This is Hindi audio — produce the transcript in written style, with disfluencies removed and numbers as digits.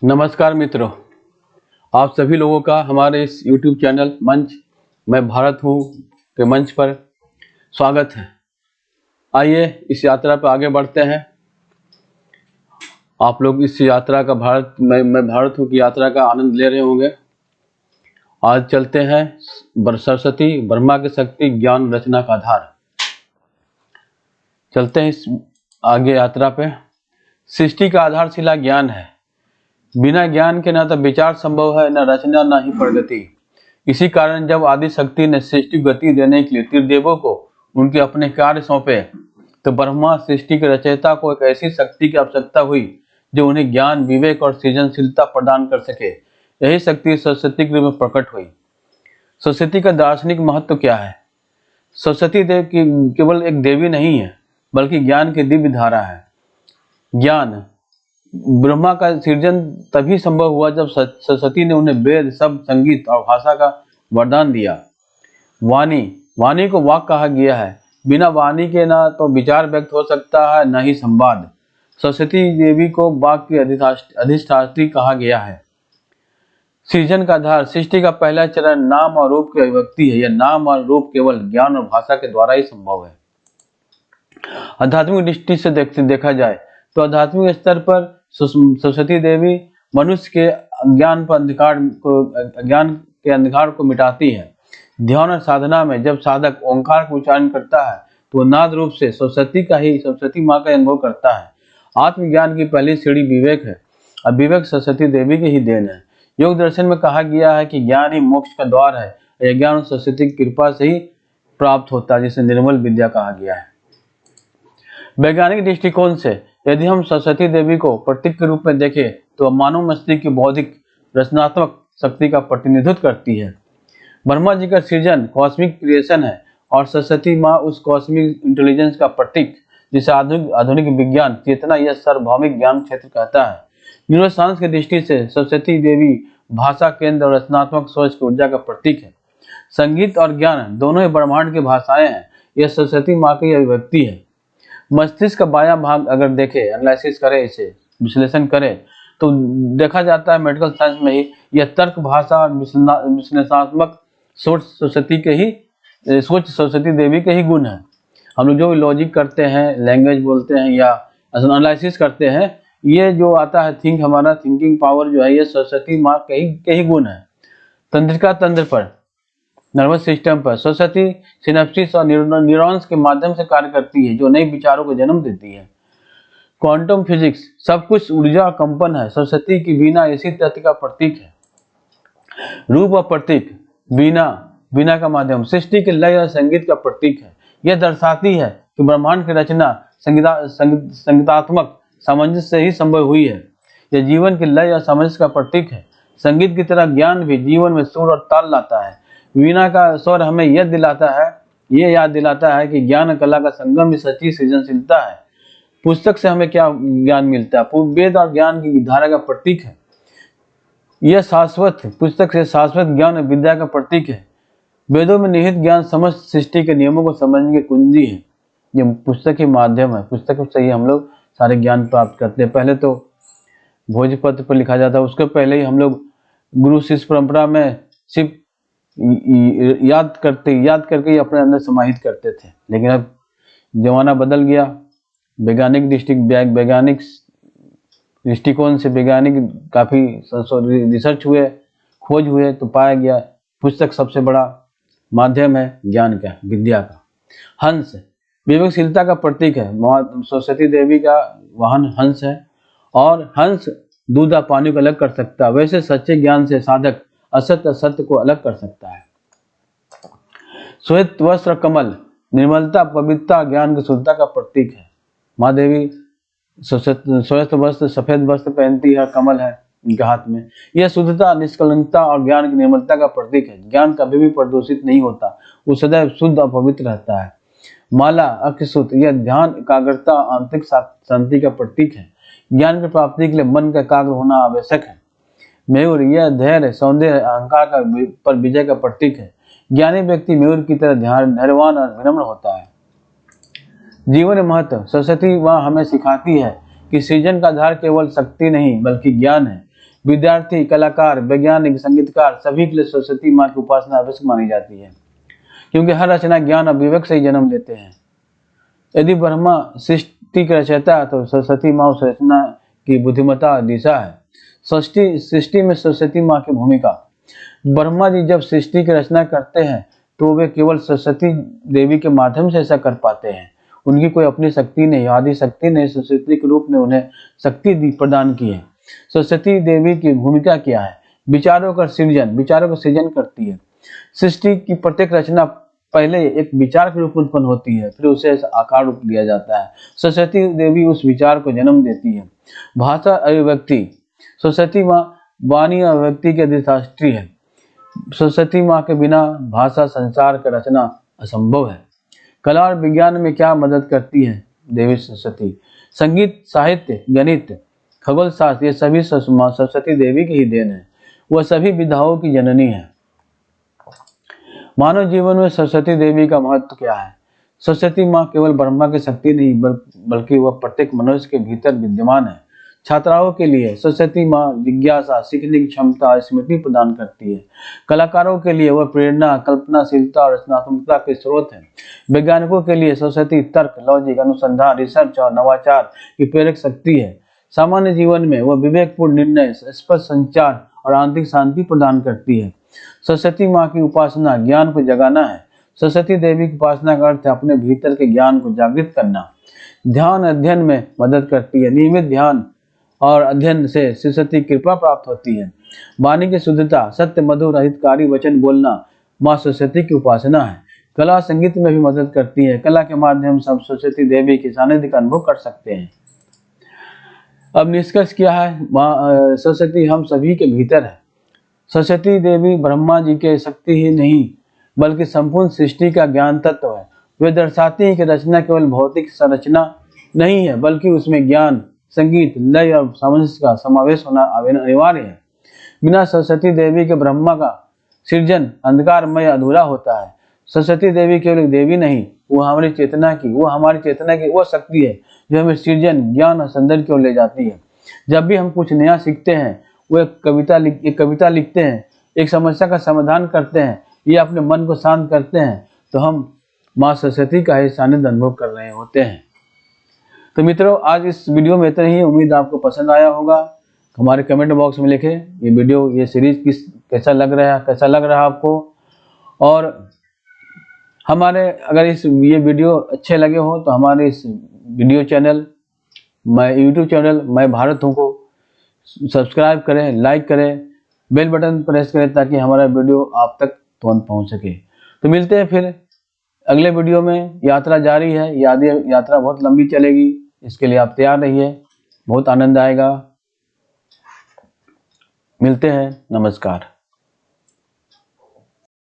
नमस्कार मित्रों, आप सभी लोगों का हमारे इस YouTube चैनल मंच मैं भारत हूँ के मंच पर स्वागत है। आइए इस यात्रा पर आगे बढ़ते हैं। आप लोग इस यात्रा का मैं भारत हूँ की यात्रा का आनंद ले रहे होंगे। आज चलते हैं सरस्वती ब्रह्मा की शक्ति ज्ञान रचना का आधार। चलते हैं इस आगे यात्रा पे। सृष्टि का आधारशिला ज्ञान है। बिना ज्ञान के न तो विचार संभव है, न रचना, न ही प्रगति। इसी कारण जब आदि शक्ति ने सृष्टि गति देने के लिए त्रिदेवों को उनके अपने कार्य सौंपे, तो ब्रह्मा सृष्टि के रचयिता को एक ऐसी शक्ति की आवश्यकता हुई जो उन्हें ज्ञान, विवेक और सृजनशीलता प्रदान कर सके। यही शक्ति सरस्वती के रूप में प्रकट हुई। सरस्वती का दार्शनिक महत्व क्या है? सरस्वती देव की केवल एक देवी नहीं है, बल्कि ज्ञान की दिव्य धारा है। ज्ञान, ब्रह्मा का सृजन तभी संभव हुआ जब सरस्वती ने उन्हें वेद, शब्द, संगीत और भाषा का वरदान दिया। वाणी को वाक कहा गया है। बिना वाणी के ना तो विचार व्यक्त हो सकता है, न ही संवाद। सरस्वती देवी को वाक की अधिष्ठात्री कहा गया है। सृजन का आधार, सृष्टि का पहला चरण नाम और रूप की अभिव्यक्ति है। यह नाम और रूप केवल ज्ञान और भाषा के द्वारा ही संभव है। आध्यात्मिक दृष्टि से देखा जाए तो आध्यात्मिक स्तर पर सरस्वती देवी मनुष्य के अज्ञान के अंधकार को मिटाती है। ध्यान और साधना में जब साधक ओंकार का उच्चारण करता है तो नाद रूप से सरस्वती माँ का अनुभव करता है। आत्मज्ञान की पहली सीढ़ी विवेक है और विवेक सरस्वती देवी की ही देन है। योग दर्शन में कहा गया है कि ज्ञान ही मोक्ष का द्वार है। यह ज्ञान सरस्वती की कृपा से ही प्राप्त होता है, जिसे निर्मल विद्या कहा गया है। वैज्ञानिक दृष्टिकोण से यदि हम सरस्वती देवी को प्रतीक के रूप में देखें तो मानव मस्तिष्क की बौद्धिक रचनात्मक शक्ति का प्रतिनिधित्व करती है। ब्रह्मा जी का सृजन कॉस्मिक क्रिएशन है और सरस्वती माँ उस कॉस्मिक इंटेलिजेंस का प्रतीक, जिसे आधुनिक विज्ञान चेतना या सार्वभौमिक ज्ञान क्षेत्र कहता है। न्यूरोसाइंस की दृष्टि से सरस्वती देवी भाषा केंद्र और रचनात्मक सोच की ऊर्जा का प्रतीक है। संगीत और ज्ञान दोनों ही ब्रह्मांड की भाषाएं हैं। यह सरस्वती माँ की अभिव्यक्ति है। मस्तिष्क का बायां भाग अगर देखें, एनालिसिस करें, इसे विश्लेषण करें तो देखा जाता है मेडिकल साइंस में ही यह तर्क, भाषा और विश्लेषणात्मक सोच सरस्वती देवी के ही गुण है। हम लोग जो लॉजिक करते हैं, लैंग्वेज बोलते हैं या एनालिसिस करते हैं, ये जो आता है हमारा थिंकिंग पावर जो है, ये सरस्वती माँ के ही गुण है। तंत्रिका तंत्र पर, नर्वस सिस्टम पर सरस्वती सिनेप्सिस और न्यूरॉन्स के माध्यम से कार्य करती है, जो नए विचारों को जन्म देती है। क्वांटम फिजिक्स, सब कुछ ऊर्जा कंपन है। सरस्वती की वीणा इसी तथ्य का प्रतीक है। रूप और प्रतीक, वीणा का माध्यम सृष्टि के लय और संगीत का प्रतीक है। यह दर्शाती है कि ब्रह्मांड की रचना संगीतात्मक सामंजस्य से ही संभव हुई है। यह जीवन के लय और सामंजस्य का प्रतीक है। संगीत की तरह ज्ञान भी जीवन में सुर और ताल लाता है। वीणा का स्वर हमें यह याद दिलाता है कि ज्ञान और कला का संगम ही सच्ची सृजनशीलता है। पुस्तक से हमें क्या ज्ञान मिलता है? वेद और ज्ञान की धारा का प्रतीक है। यह पुस्तक से शाश्वत ज्ञान और विद्या का प्रतीक है। वेदों में निहित ज्ञान समस्त सृष्टि के नियमों को समझने की कुंजी है। यह पुस्तक के माध्यम है। पुस्तक से ही हम लोग सारे ज्ञान प्राप्त करते हैं। पहले तो भोजपत्र पर लिखा जाता है, उसके पहले ही हम लोग गुरु शिष्य परंपरा में सिर्फ याद करके ही अपने अंदर समाहित करते थे। लेकिन अब जमाना बदल गया। वैज्ञानिक दृष्टिकोण से वैज्ञानिक काफी रिसर्च हुए, खोज हुए, तो पाया गया पुस्तक सबसे बड़ा माध्यम है ज्ञान का, विद्या का। हंस विवेकशीलता का प्रतीक है। सरस्वती देवी का वाहन हंस है और हंस दूध और पानी को अलग कर सकता है। वैसे सच्चे ज्ञान से साधक असत्य सत्य को अलग कर सकता है। श्वेत वस्त्र कमल, निर्मलता, पवित्रता, ज्ञान की शुद्धता का प्रतीक है। माँ देवी श्वेत वस्त्र, सफेद वस्त्र पहनती है, कमल है उनके हाथ में। यह शुद्धता, निष्कलंकता और ज्ञान की निर्मलता का प्रतीक है। ज्ञान कभी भी प्रदूषित नहीं होता, वो सदैव शुद्ध और पवित्र रहता है। माला अक्षसूत, यह ध्यान, एकाग्रता, आंतरिक शांति का प्रतीक है। ज्ञान की प्राप्ति के लिए मन का एकाग्र होना आवश्यक है। मयूर, यह धैर्य, सौंदर्य, अहंकार पर विजय का प्रतीक है। ज्ञानी व्यक्ति मयूर की तरह धैर्यवान और विनम्र होता है। जीवन महत्व, सरस्वती माँ हमें सिखाती है कि सृजन का आधार केवल शक्ति नहीं बल्कि ज्ञान है। विद्यार्थी, कलाकार, वैज्ञानिक, संगीतकार सभी के लिए सरस्वती माँ की उपासना आवश्यक मानी जाती है, क्योंकि हर रचना ज्ञान और विवेक से ही जन्म लेते हैं। यदि ब्रह्मा सृष्टि का रचयिता है तो सरस्वती माँ उस रचना की बुद्धिमत्ता दिशा है। सृष्टि में सरस्वती माँ की भूमिका। ब्रह्मा जी जब सृष्टि की रचना करते हैं तो वे केवल सरस्वती देवी के माध्यम से ऐसा कर पाते हैं। उनकी कोई अपनी शक्ति नहीं, आदि शक्ति ने सरस्वती के रूप में उन्हें शक्ति प्रदान की है। सरस्वती देवी की भूमिका क्या है? विचारों का सृजन करती है। सृष्टि की प्रत्येक रचना पहले एक विचार के रूप में उत्पन्न होती है, फिर उसे आकार रूप दिया जाता है। सरस्वती देवी उस विचार को जन्म देती है। भाषा अभिव्यक्ति। सरस्वती माँ वाणी और अभिव्यक्ति के अधिष्ठात्री है। सरस्वती माँ के बिना भाषा संसार का रचना असंभव है। कला और विज्ञान में क्या मदद करती है देवी सरस्वती? संगीत, साहित्य, गणित, खगोल शास्त्र, ये सभी सरस्वती देवी की ही देन है। वह सभी विधाओं की जननी है। मानव जीवन में सरस्वती देवी का महत्व क्या है? सरस्वती माँ केवल ब्रह्मा की शक्ति नहीं बल्कि वह प्रत्येक मनुष्य के भीतर विद्यमान है। छात्राओं के लिए सरस्वती माँ जिज्ञासा, सीखने की क्षमता और स्मृति प्रदान करती है। कलाकारों के लिए वह प्रेरणा, कल्पनाशीलता और रचनात्मकता के स्रोत है। वैज्ञानिकों के लिए सरस्वती तर्क, लॉजिक, अनुसंधान, रिसर्च और नवाचार की प्रेरक शक्ति है। सामान्य जीवन में वह विवेकपूर्ण निर्णय, स्पष्ट संचार और आंतरिक शांति प्रदान करती है। सरस्वती माँ की उपासना ज्ञान को जगाना है। सरस्वती देवी की उपासना का अर्थ है अपने भीतर के ज्ञान को जागृत करना। ध्यान अध्ययन में मदद करती है। नियमित ध्यान और अध्ययन से सरस्वती कृपा प्राप्त होती है। वाणी की शुद्धता, सत्य, मधुर, हितकारी वचन बोलना माँ सरस्वती की उपासना है। कला संगीत में भी मदद करती है। कला के माध्यम से हम सरस्वती देवी के सानिध्य का अनुभव कर सकते हैं। अब निष्कर्ष क्या है? माँ सरस्वती हम सभी के भीतर है। सरस्वती देवी ब्रह्मा जी के शक्ति ही नहीं बल्कि संपूर्ण सृष्टि का ज्ञान तत्व है। वे दर्शाती है कि रचना केवल भौतिक संरचना नहीं है बल्कि उसमें ज्ञान, संगीत, लय और सामंजस्य का समावेश होना अनिवार्य है। बिना सरस्वती देवी के ब्रह्मा का सृजन अंधकारमय अधूरा होता है। सरस्वती देवी केवल एक देवी नहीं, वो हमारी चेतना की वो शक्ति है जो हमें सृजन, ज्ञान और सौंदर्य की ओर ले जाती है। जब भी हम कुछ नया सीखते हैं, वो एक कविता लिखते हैं, एक समस्या का समाधान करते हैं या अपने मन को शांत करते हैं, तो हम माँ सरस्वती का ही सानिध्य अनुभव कर रहे होते हैं। तो मित्रों, आज इस वीडियो में इतना ही। उम्मीद आपको पसंद आया होगा। हमारे कमेंट बॉक्स में लिखें ये सीरीज कैसा लग रहा है आपको। और हमारे अगर ये वीडियो अच्छे लगे हो तो हमारे इस वीडियो चैनल यूट्यूब चैनल मैं भारत हूँ को सब्सक्राइब करें, लाइक करें, बेल बटन प्रेस करें ताकि हमारा वीडियो आप तक तुरंत पहुँच सके। तो मिलते हैं फिर अगले वीडियो में। यात्रा जारी है, यात्रा बहुत लंबी चलेगी, इसके लिए आप तैयार रहिए, बहुत आनंद आएगा। मिलते हैं, नमस्कार।